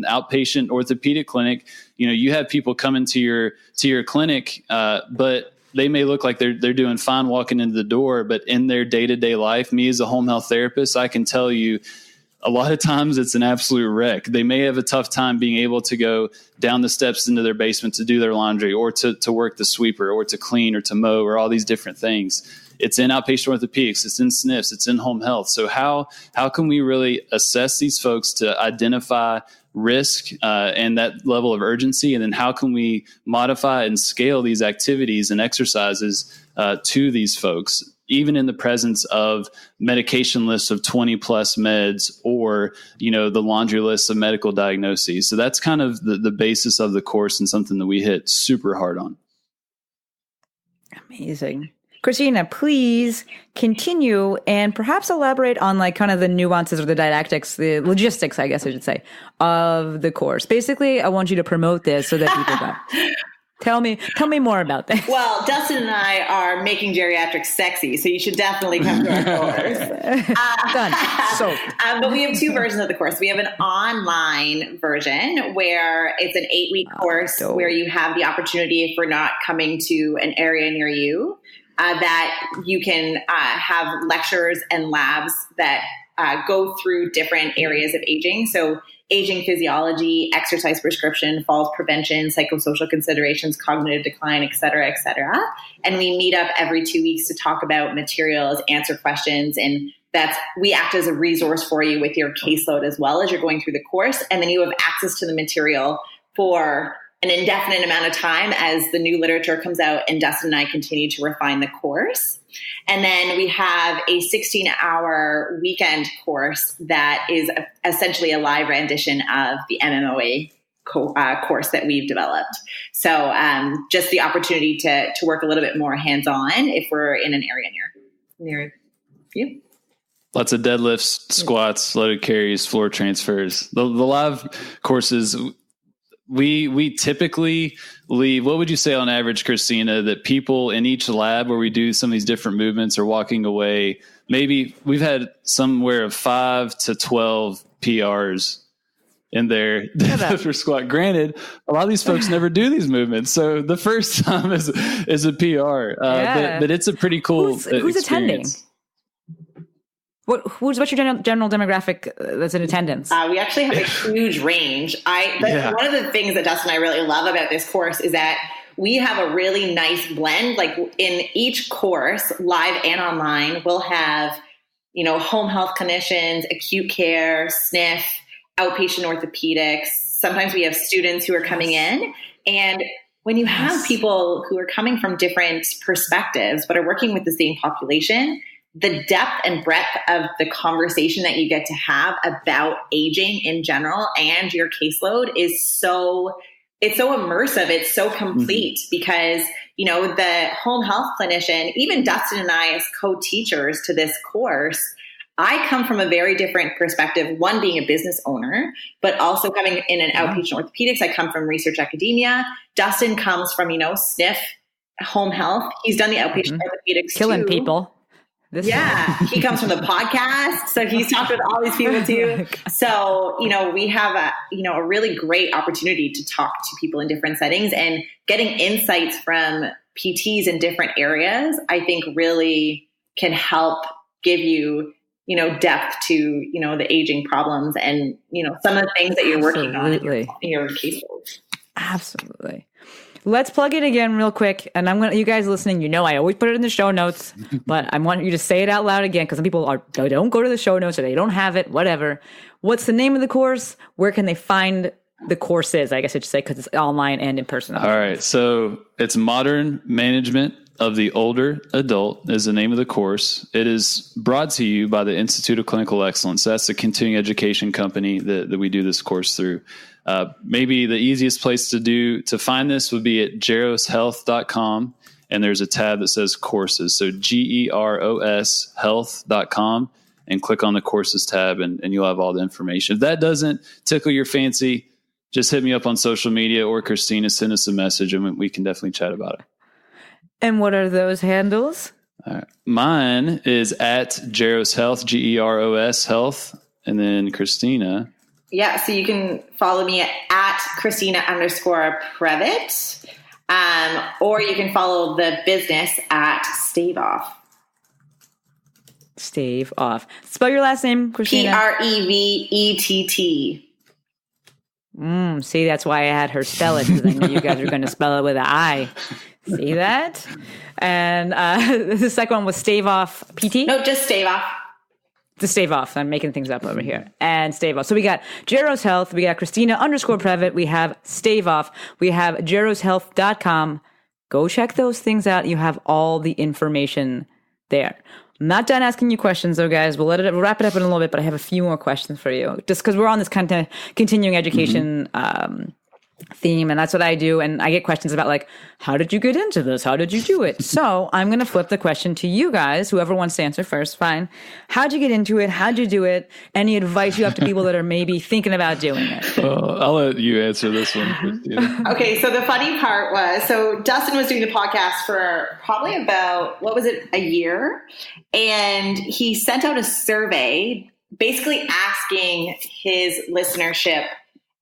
outpatient orthopedic clinic, you have people coming to your clinic, but they may look like they're doing fine walking into the door, but in their day-to-day life, me as a home health therapist, I can tell you a lot of times it's an absolute wreck. They may have a tough time being able to go down the steps into their basement to do their laundry, or to work the sweeper, or to clean, or to mow, or all these different things. It's in outpatient orthopedics, it's in SNFs, it's in home health. So how can we really assess these folks to identify risk and that level of urgency? And then how can we modify and scale these activities and exercises to these folks, even in the presence of medication lists of 20 plus meds, or, the laundry list of medical diagnoses? So that's kind of the basis of the course, and something that we hit super hard on. Amazing. Christina, please continue and perhaps elaborate on like kind of the nuances or the didactics, the logistics, I guess I should say, of the course. Basically, I want you to promote this so that people know. Tell me more about this. Well, Dustin and I are making geriatrics sexy, so you should definitely come to our course. Done. So, but we have two versions of the course. We have an online version where it's an 8-week course where you have the opportunity, if we're not coming to an area near you, that you can have lectures and labs that go through different areas of aging. So aging physiology, exercise prescription, falls prevention, psychosocial considerations, cognitive decline, et cetera, et cetera. And we meet up every 2 weeks to talk about materials, answer questions, and we act as a resource for you with your caseload as well as you're going through the course. And then you have access to the material for an indefinite amount of time as the new literature comes out and Dustin and I continue to refine the course. And then we have a 16-hour weekend course that is essentially a live rendition of the MMOA course that we've developed. So just the opportunity to work a little bit more hands-on if we're in an area near you. Lots of deadlifts, squats, loaded carries, floor transfers. The live courses, we typically leave, what would you say on average, Christina, that people in each lab where we do some of these different movements are walking away, maybe we've had somewhere of 5 to 12 PRs in their deadlift or squat. Granted, a lot of these folks never do these movements. So the first time is a PR, but it's a pretty cool who's attending? What's your general demographic that's in attendance? We actually have a huge range. One of the things that Dustin and I really love about this course is that we have a really nice blend. Like in each course, live and online, we'll have, home health clinicians, acute care, SNF, outpatient orthopedics. Sometimes we have students who are coming in. And when you have people who are coming from different perspectives but are working with the same population, the depth and breadth of the conversation that you get to have about aging in general and your caseload is it's so immersive. It's so complete because, the home health clinician, even Dustin and I as co-teachers to this course, I come from a very different perspective, one being a business owner, but also coming in an outpatient orthopedics. I come from research academia. Dustin comes from, SNF, home health. He's done the outpatient orthopedics killing too. People. He comes from the podcast. So he's talked with all these people too. So, we have a really great opportunity to talk to people in different settings and getting insights from PTs in different areas, I think really can help give you, depth to, the aging problems and, some of the things that you're working on in your caseload. Absolutely. Let's plug it again real quick. And you guys listening, I always put it in the show notes, but I want you to say it out loud again because some people don't go to the show notes or they don't have it, whatever. What's the name of the course? Where can they find the courses? I guess I should say, because it's online and in person. All right. So it's Modern Management of the Older Adult is the name of the course. It is brought to you by the Institute of Clinical Excellence. That's the continuing education company that we do this course through. Maybe the easiest place to find this would be at geroshealth.com. And there's a tab that says courses. So GEROS health.com and click on the courses tab and you'll have all the information. If that doesn't tickle your fancy, just hit me up on social media or Christina, send us a message and we can definitely chat about it. And what are those handles? Mine is at GEROS Health, GEROS Health. And then Christina. Yeah, so you can follow me at Christina_Prevett, or you can follow the business at Stave Off. Stave Off. Spell your last name, Christina. Prevett. See, that's why I had her spell it, because I knew you guys were going to spell it with an I. See that? And the second one was Stave Off PT? No, just Stave Off. To Stave Off. I'm making things up over here. And Stave Off. So we got GEROS Health. We got Christina_Prevett. We have Stave Off. We have geroshealth.com. Go check those things out. You have all the information there. I'm not done asking you questions, though, guys. We'll wrap it up in a little bit, but I have a few more questions for you. Just because we're on this kind of continuing education theme, and that's what I do. And I get questions about like, how did you get into this? How did you do it? So I'm going to flip the question to you guys, whoever wants to answer first, fine. How'd you get into it? How'd you do it? Any advice you have to people that are maybe thinking about doing it? I'll let you answer this one, Christina. Okay, so the funny part was, so Dustin was doing the podcast for probably about, a year? And he sent out a survey basically asking his listenership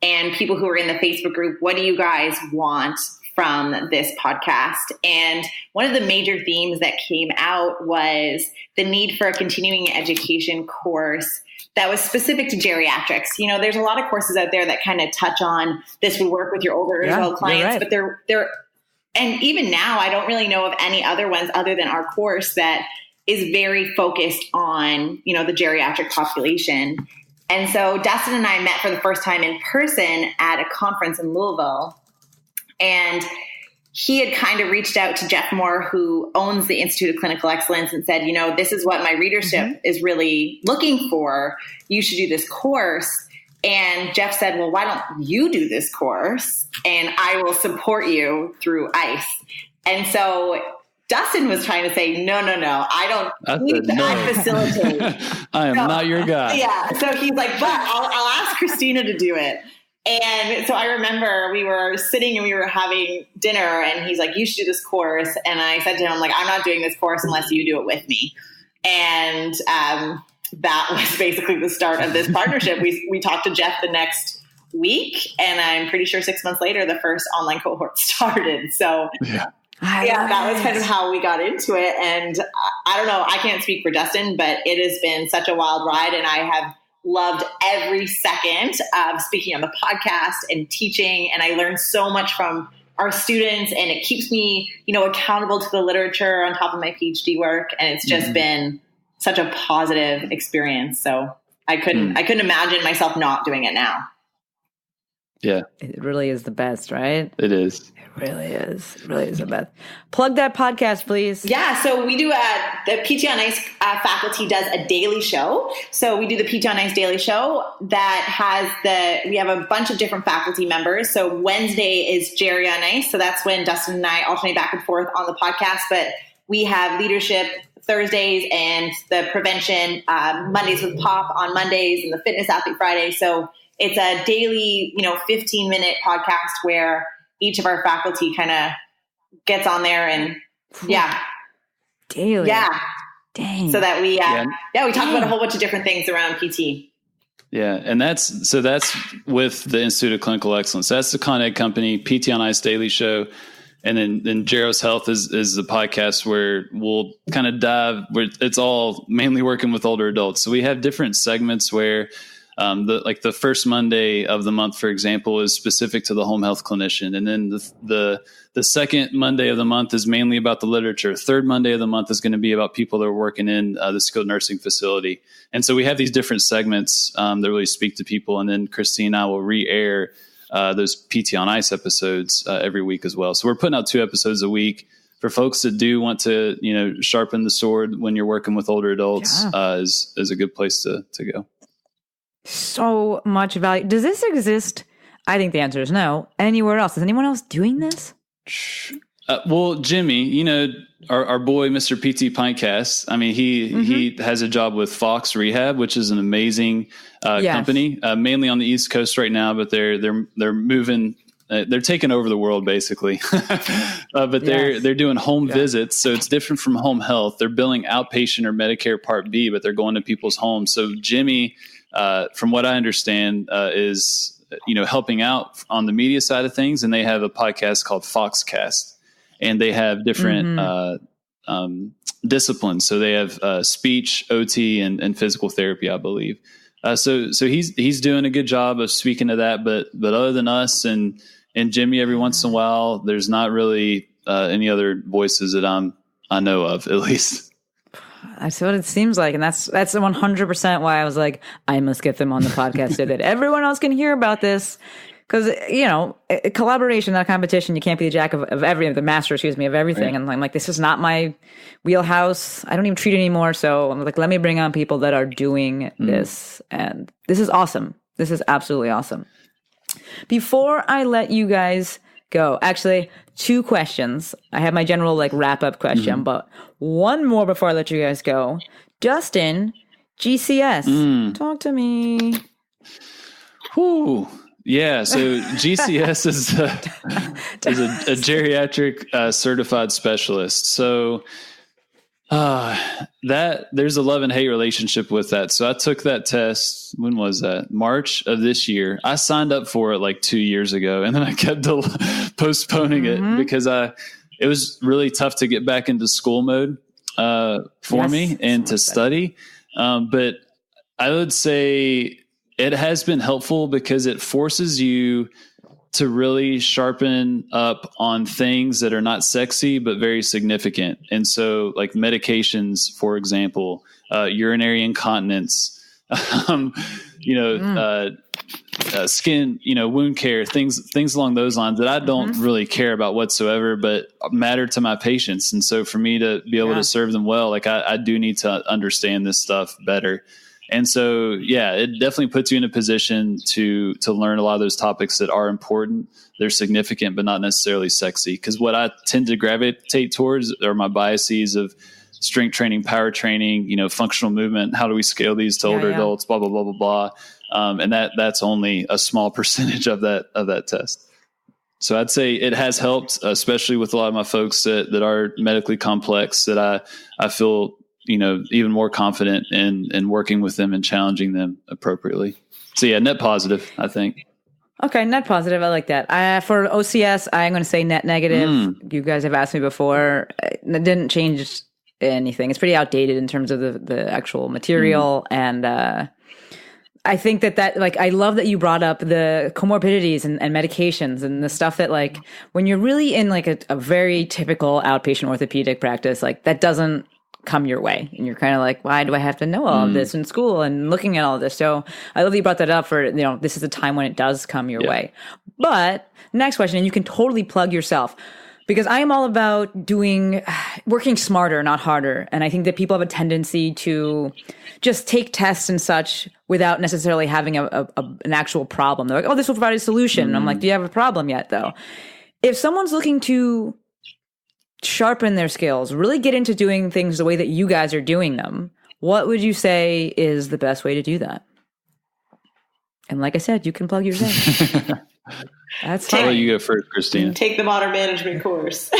and people who are in the Facebook group, what do you guys want from this podcast? And one of the major themes that came out was the need for a continuing education course that was specific to geriatrics. You know, there's a lot of courses out there that kind of touch on this would work with your older adult clients, but they're, and even now, I don't really know of any other ones other than our course that is very focused on, you know, the geriatric population. And so Dustin and I met for the first time in person at a conference in Louisville. And he had kind of reached out to Jeff Moore, who owns the Institute of Clinical Excellence, and said, you know, this is what my readership is really looking for. You should do this course. And Jeff said, well, why don't you do this course? And I will support you through ICE. And so Dustin was trying to say, no, I facilitate. I am not your guy. Yeah. So he's like, but I'll ask Christina to do it. And so I remember we were sitting and we were having dinner and he's like, you should do this course. And I said to him, like, I'm not doing this course unless you do it with me. And that was basically the start of this partnership. We talked to Jeff the next week, and I'm pretty sure 6 months later, the first online cohort started. So that was kind of how we got into it. And I don't know, I can't speak for Dustin, but it has been such a wild ride. And I have loved every second of speaking on the podcast and teaching. And I learned so much from our students, and it keeps me, you know, accountable to the literature on top of my PhD work. And it's just been such a positive experience. So I couldn't imagine myself not doing it now. Yeah. It really is the best, right? It is. It really is. It really is the best. Plug that podcast, please. Yeah. So we do the PT on Ice faculty does a daily show. So we do the PT on Ice daily show that has we have a bunch of different faculty members. So Wednesday is Jerry on Ice. So that's when Dustin and I alternate back and forth on the podcast, but we have leadership Thursdays and the prevention Mondays with Pop on Mondays and the fitness athlete Friday. So it's a daily, 15-minute podcast where each of our faculty kind of gets on there and daily. Yeah. Dang. So that we talk about a whole bunch of different things around PT. Yeah. And that's with the Institute of Clinical Excellence. That's the Con Ed company, PT on Ice daily show. And then GEROS Health is the podcast where we'll kind of where it's all mainly working with older adults. So we have different segments where the first Monday of the month, for example, is specific to the home health clinician. And then the second Monday of the month is mainly about the literature. Third Monday of the month is going to be about people that are working in the skilled nursing facility. And so we have these different segments that really speak to people. And then Christine and I will re-air those PT on Ice episodes every week as well. So we're putting out 2 episodes a week for folks that do want to, sharpen the sword when you're working with older adults. Is a good place to go. So much value. Does this exist? I think the answer is no. Anywhere else? Is anyone else doing this? Well, Jimmy, our boy, Mr. PT Pintcast. I mean, he has a job with Fox Rehab, which is an amazing company, mainly on the East Coast right now. But they're moving. They're taking over the world, basically. But they're doing home visits, so it's different from home health. They're billing outpatient or Medicare Part B, but they're going to people's homes. So Jimmy, from what I understand, is helping out on the media side of things, and they have a podcast called Foxcast. And they have different disciplines. So they have speech, OT, and physical therapy, I believe. So he's doing a good job of speaking to that. But other than us and Jimmy, every once in a while, there's not really any other voices that I know of, at least. That's what it seems like. And that's 100% why I was like, I must get them on the podcast so that everyone else can hear about this. Because, collaboration, not competition, you can't be the jack of everything, the master, of everything. Right. And I'm like, this is not my wheelhouse. I don't even treat it anymore. So I'm like, let me bring on people that are doing this. And this is awesome. This is absolutely awesome. Before I let you guys go, actually, 2 questions. I have my general like wrap up question, but one more before I let you guys go. Dustin, GCS, talk to me. Whew. Yeah, so GCS is a geriatric certified specialist. So that there's a love and hate relationship with that. So I took that test. When was that? March of this year. I signed up for it like 2 years ago, and then I kept postponing it because it was really tough to get back into school mode for me and to study. But I would say it has been helpful because it forces you to really sharpen up on things that are not sexy, but very significant. And so like medications, for example, urinary incontinence, skin, wound care, things along those lines that I don't really care about whatsoever, but matter to my patients. And so for me to be able to serve them well, like I do need to understand this stuff better. And so, yeah, it definitely puts you in a position to learn a lot of those topics that are important. They're significant, but not necessarily sexy. Because what I tend to gravitate towards are my biases of strength training, power training, functional movement. How do we scale these to older adults? Blah blah blah blah blah. And that's only a small percentage of that test. So I'd say it has helped, especially with a lot of my folks that are medically complex. That I feel even more confident in working with them and challenging them appropriately. So yeah, net positive, I think. Okay, net positive. I like that. For OCS, I'm going to say net negative. You guys have asked me before. It didn't change anything. It's pretty outdated in terms of the actual material. And I think that like, I love that you brought up the comorbidities and medications and the stuff that like, when you're really in like a very typical outpatient orthopedic practice, like that doesn't come your way. And you're kind of like, why do I have to know all of this in school and looking at all of this? So I love that you brought that up for, this is a time when it does come your way. But next question, and you can totally plug yourself, because I am all about working smarter, not harder. And I think that people have a tendency to just take tests and such without necessarily having an actual problem. They're like, oh, this will provide a solution. And I'm like, do you have a problem yet though? If someone's looking to sharpen their skills, really get into doing things the way that you guys are doing them, what would you say is the best way to do that? And like I said, you can plug yourself. That's fine. I'll let you go first, Christina. Take the modern management course.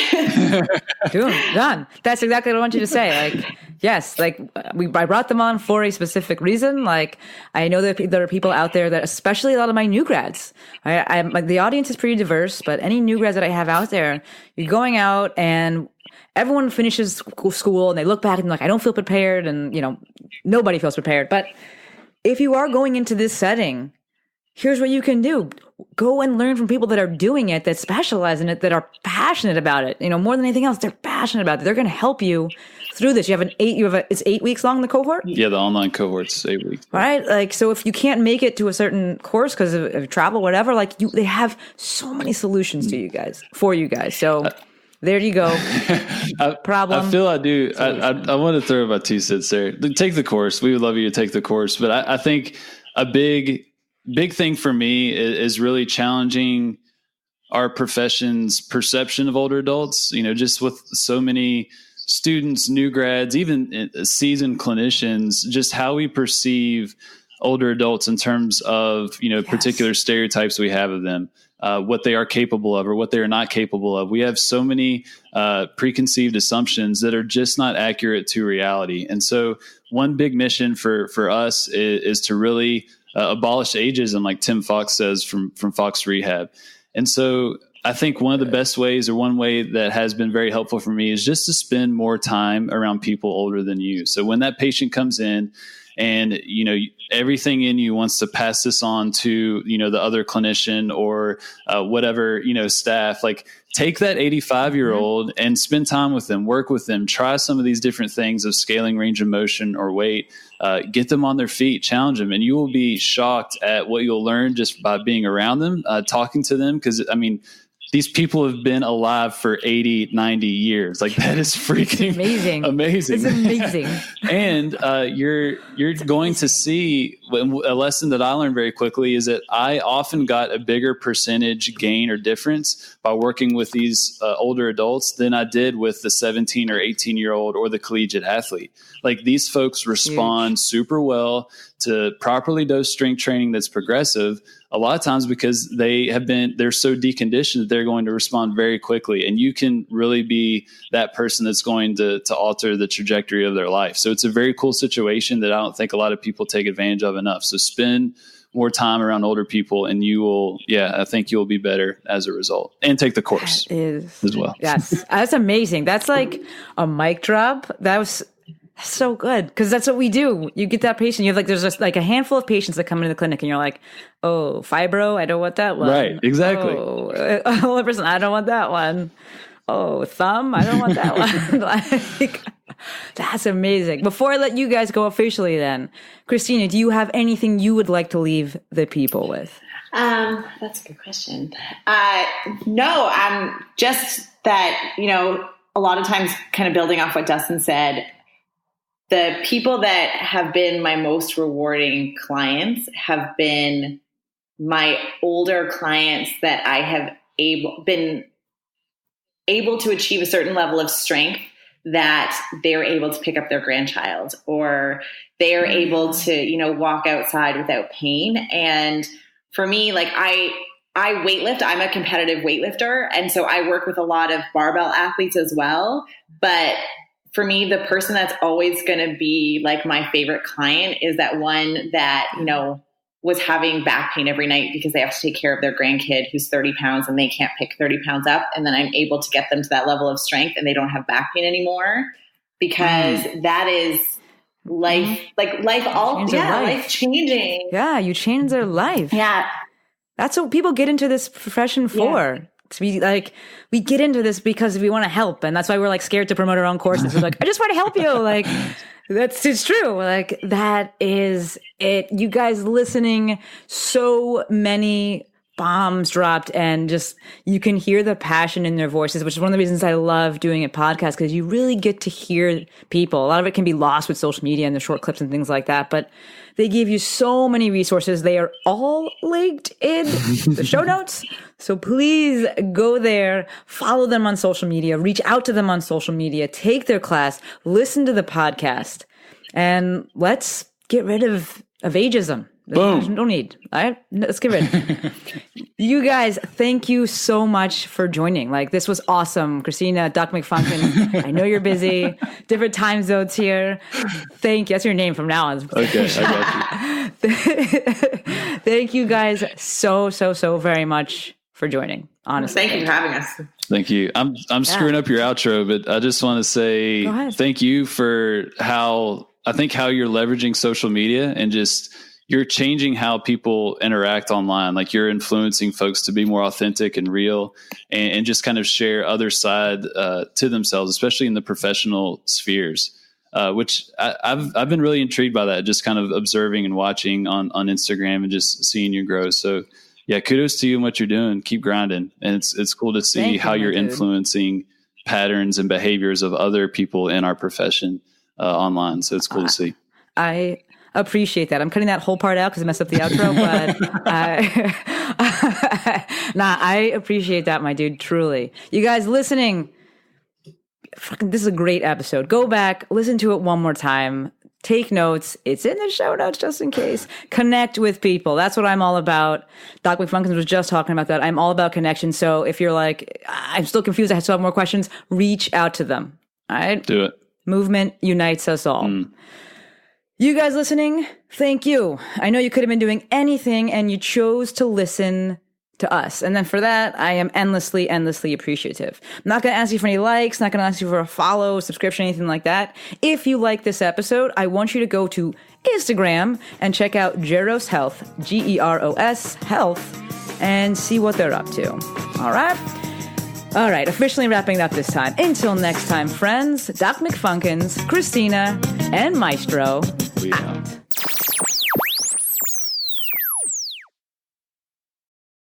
Done. That's exactly what I want you to say. Like, yes, like I brought them on for a specific reason. Like, I know that there are people out there that, especially a lot of my new grads, I'm like, the audience is pretty diverse, but any new grads that I have out there, you're going out and everyone finishes school and they look back and like, I don't feel prepared, and nobody feels prepared. But if you are going into this setting, here's what you can do. Go and learn from people that are doing it, that specialize in it, that are passionate about it. More than anything else, they're passionate about it. They're going to help you through this. It's 8 weeks long, the cohort? Yeah, the online cohort's 8 weeks. Right? Like, so if you can't make it to a certain course because of travel, whatever, like they have so many solutions for you guys. So there you go. Problem. I feel I do. I want to throw my 2 cents there. Take the course. We would love you to take the course. But I think a big thing for me is really challenging our profession's perception of older adults, just with so many students, new grads, even seasoned clinicians, just how we perceive older adults in terms of, particular stereotypes we have of them, what they are capable of or what they are not capable of. We have so many preconceived assumptions that are just not accurate to reality. And so one big mission for us is to really abolish ageism, like Tim Fox says from Fox Rehab. And so I think one of the best ways, or one way that has been very helpful for me, is just to spend more time around people older than you. So when that patient comes in and, everything in you wants to pass this on to, the other clinician or whatever, staff, like take that 85-year-old and spend time with them, work with them, try some of these different things of scaling range of motion or weight, get them on their feet, challenge them. And you will be shocked at what you'll learn just by being around them, talking to them. Because, these people have been alive for 80, 90 years. Like that is freaking amazing. It's amazing. And you're going to see a lesson that I learned very quickly is that I often got a bigger percentage gain or difference by working with these older adults than I did with the 17 or 18-year-old or the collegiate athlete. Like these folks respond super well to properly dosed strength training that's progressive, a lot of times because they're so deconditioned that they're going to respond very quickly. And you can really be that person that's going to alter the trajectory of their life. So it's a very cool situation that I don't think a lot of people take advantage of enough. So spend more time around older people and you will, I think you'll be better as a result, and take the course as well. Yes. That's amazing. That's like a mic drop. That was so good, because that's what we do. You get that patient, you have there's just like a handful of patients that come into the clinic and you're like, oh, fibro, I don't want that one. Right, exactly. Oh, older person, I don't want that one. Oh, thumb, I don't want that one. That's amazing. Before I let you guys go officially then, Christina, do you have anything you would like to leave the people with? That's a good question. No, just that, a lot of times kind of building off what Dustin said, the people that have been my most rewarding clients have been my older clients that I have been able to achieve a certain level of strength that they're able to pick up their grandchild, or they are able to, walk outside without pain. And for me, I weightlift, I'm a competitive weightlifter. And so I work with a lot of barbell athletes as well. But for me, the person that's always going to be my favorite client is that one that, was having back pain every night because they have to take care of their grandkid who's 30 pounds and they can't pick 30 pounds up. And then I'm able to get them to that level of strength and they don't have back pain anymore, because that is life, life changing. Yeah. You change their life. Yeah. That's what people get into this profession for. Yeah. To be we get into this because we want to help. And that's why we're scared to promote our own courses. We're I just want to help you. It's true. That is it. You guys listening, so many bombs dropped, and just, you can hear the passion in their voices, which is one of the reasons I love doing a podcast, because you really get to hear people. A lot of it can be lost with social media and the short clips and things like that, but they give you so many resources. They are all linked in the show notes. So please go there, follow them on social media, reach out to them on social media, take their class, listen to the podcast, and let's get rid of ageism. Boom. No need. All right, let's get rid. You guys, thank you so much for joining. This was awesome. Christina, Doc McFunkin, I know you're busy. Different time zones here. Thank you. That's your name from now on. Okay, I got you. Thank you guys so very much for joining. Honestly, thank you for having us. Thank you. I'm screwing up your outro, but I just want to say thank you for how you're leveraging social media, and just you're changing how people interact online. You're influencing folks to be more authentic and real, and just kind of share other side to themselves, especially in the professional spheres, which I've been really intrigued by that, just kind of observing and watching on Instagram and just seeing you grow. So yeah, kudos to you and what you're doing. Keep grinding. And it's cool to see how you're influencing patterns and behaviors of other people in our profession online. So it's cool to see. I appreciate that. I'm cutting that whole part out because I messed up the outro, but I appreciate that, my dude. Truly. You guys listening, this is a great episode. Go back, listen to it one more time. Take notes. It's in the show notes just in case. Connect with people. That's what I'm all about. Doc McFunkins was just talking about that. I'm all about connection. So if you're I'm still confused, I still have more questions, reach out to them. All right? Do it. Movement unites us all. You guys listening, thank you. I know you could have been doing anything and you chose to listen to us. And then for that, I am endlessly appreciative. I'm not going to ask you for any likes, not going to ask you for a follow, subscription, anything like that. If you like this episode, I want you to go to Instagram and check out GEROS Health, GEROS Health, and see what they're up to. All right, officially wrapping up this time. Until next time, friends, Doc McFunkins, Christina, and Maestro, we out.